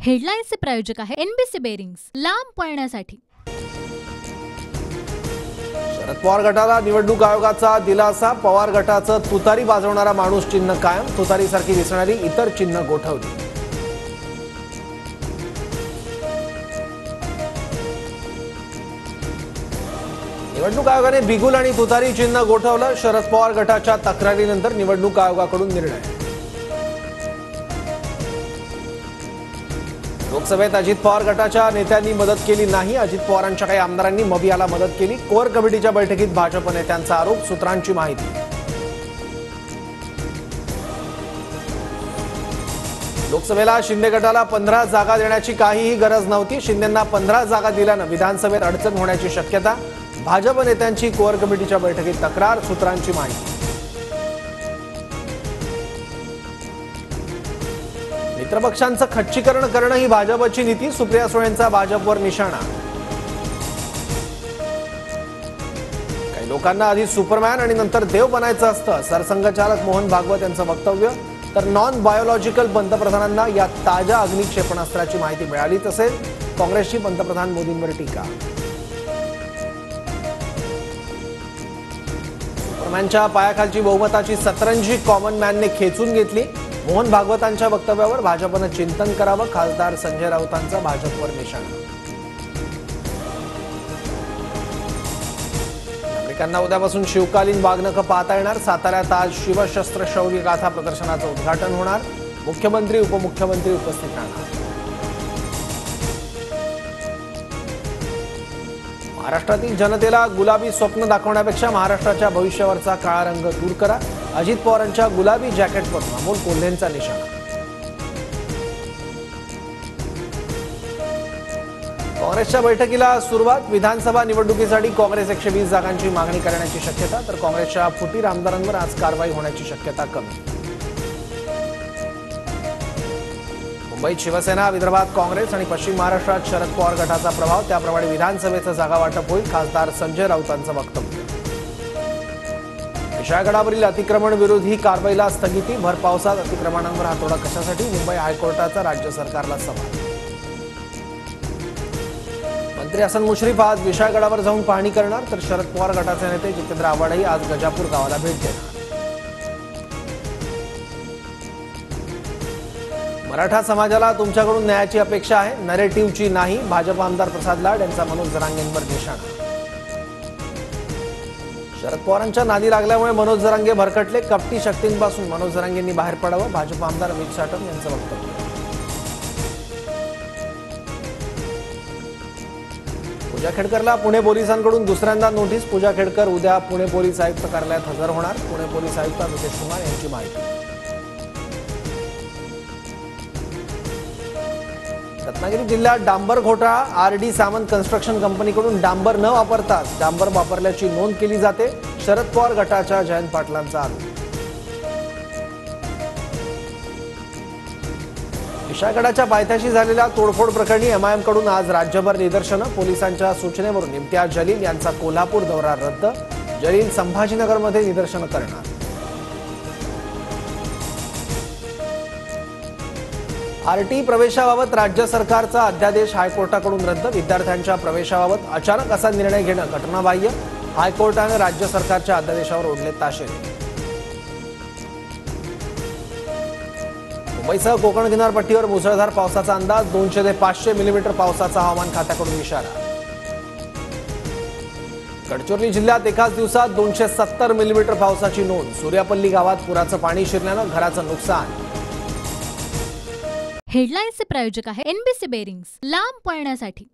हेडलाईन्सचे प्रायोजक आहे NBC bearings, लांब पळण्यासाठी। शरद पवार गटाला निवडणूक आयोगाचा दिलासा। पवार गटाचं तुतारी वाजवणारा माणूस चिन्ह कायम, तुतारीसारखी दिसणारी इतर चिन्ह गोठवली। निवडणूक आयोगाने बिगुल आणि तुतारी चिन्ह गोठवलं। शरद पवार गटाच्या तक्रारीनंतर निवडणूक आयोगाकडून निर्णय। लोकसभेत अजित पवार गटाच्या नेत्यांनी मदत केली नाही। अजित पवारांच्या काही आमदारांनी मबियाला मदत केली। कोर कमिटीच्या बैठकीत भाजप नेत्यांचा आरोप, सूत्रांची माहिती। लोकसभेला शिंदे गटाला 15 जागा देण्याची काहीही गरज नव्हती। शिंदेंना 15 जागा दिल्यानं विधानसभेत अडचण होण्याची शक्यता। भाजप नेत्यांची कोर कमिटीच्या बैठकीत तक्रार, सूत्रांची माहिती। मित्रपक्षांचं खच्चीकरण करणं ही भाजपची नीती। सुप्रिया सुळेंचा भाजपवर निशाणा। काही लोकांना आधी सुपरमॅन आणि नंतर देव बनायचं असतं, सरसंघचालक मोहन भागवत यांचं वक्तव्य। तर नॉन बायोलॉजिकल पंतप्रधानांना या ताज्या अग्नी क्षेपणास्त्राची माहिती मिळाली, तसेच काँग्रेसची पंतप्रधान मोदींवर टीका। सुपरमॅनच्या पायाखालची बहुमताची सतरंजी कॉमन मॅनने खेचून घेतली। मोहन भागवतांच्या वक्तव्यावर भाजपनं चिंतन करावं, खासदार संजय राऊतांचा भाजपवर निशाणा। नागरिकांना उद्यापासून शिवकालीन वाघनखं पाहता येणार। साताऱ्यात आज शिवशस्त्र शौर्य गाथा प्रदर्शनाचं उद्घाटन होणार। मुख्यमंत्री उपमुख्यमंत्री उपस्थित राहणार। महाराष्ट्रातील जनतेला गुलाबी स्वप्न दाखवण्यापेक्षा महाराष्ट्राच्या भविष्यावरचा काळा रंग दूर करा। अजित पवारांच्या गुलाबी जॅकेटवर अमोल कोल्हेंचा निशाणा। काँग्रेसच्या बैठकीला सुरुवात। विधानसभा निवडणुकीसाठी काँग्रेस 120 जागांची मागणी करण्याची शक्यता, तर काँग्रेसच्या फुटीर आमदारांवर आज कारवाई होण्याची शक्यता कमी। मुंबईत शिवसेना, विदर्भात काँग्रेस आणि पश्चिम महाराष्ट्रात शरद पवार गटाचा प्रभाव, त्याप्रमाणे विधानसभेचं जागा वाटप होईल। खासदार संजय राऊतांचं वक्तव्य। विशाळगडावरील अतिक्रमण विरोधी कारवाईला स्थगिती। भर पावसात अतिक्रमणांवर हातोडा कशासाठी? मुंबई हायकोर्टाचा राज्य सरकारला सवाल। मंत्री हसन मुश्रीफ आज विशाळगडावर जाऊन पाहणी करणार, तर शरद पवार गटाचे नेते जितेंद्र आव्हाडही आज गजापूर गावाला भेट देणार। मराठा समाजाला तुमच्याकडून न्यायाची अपेक्षा आहे, नरेटिव्हची नाही। भाजप आमदार प्रसाद लाड यांचा मनोज जरांगेंवर निशाणा। शरद पवारांच्या नादी लागल्यामुळे मनोज जरांगे भरकटले। कपटी शक्तींपासून मनोज जरांगेंनी बाहेर पडावं, भाजप आमदार अमित साटम यांचं वक्तव्य। पूजा खेडकरला पुणे पोलिसांकडून दुसऱ्यांदा नोटीस। पूजा खेडकर उद्या पुणे पोलीस आयुक्त कार्यालयात हजर होणार। पुणे पोलीस आयुक्त नितेश कुमार यांची माहिती। रत्नागिरी जिल्ह्यात डांबर घोटाळा। आरडी सामंत कन्स्ट्रक्शन कंपनीकडून डांबर न वापरताच डांबर वापरल्याची नोंद केली जाते। शरद पवार गटाच्या जयंत पाटलांचा आरोप। विशाळगडाच्या पायथ्याशी झालेल्या तोडफोड प्रकरणी एमआयएम कडून आज राज्यभर निदर्शनं। पोलिसांच्या सूचनेवरून इम्तियाज जलील यांचा कोल्हापूर दौरा रद्द। जलील संभाजीनगरमध्ये निदर्शनं करणार। आरटी प्रवेशाबाबत राज्य सरकारचा अध्यादेश हायकोर्टाकडून रद्द। विद्यार्थ्यांच्या प्रवेशाबाबत अचानक असा निर्णय घेणं घटनाबाह्य। हायकोर्टाने राज्य सरकारच्या अध्यादेशावर ओढले ताशेरे। मुंबईसह कोकण किनारपट्टीवर मुसळधार पावसाचा अंदाज। 200 ते 500 मिलीमीटर पावसाचा हवामान खात्याकडून इशारा। गडचिरोली जिल्ह्यात एकाच दिवसात 270 मिलीमीटर पावसाची नोंद। सूर्यापल्ली गावात पुराचं पाणी शिरल्यानं घराचं नुकसान। हेडलाईन्सचे प्रायोजक आहे एनबीसी बेरिंग्स, लांब पळण्यासाठी।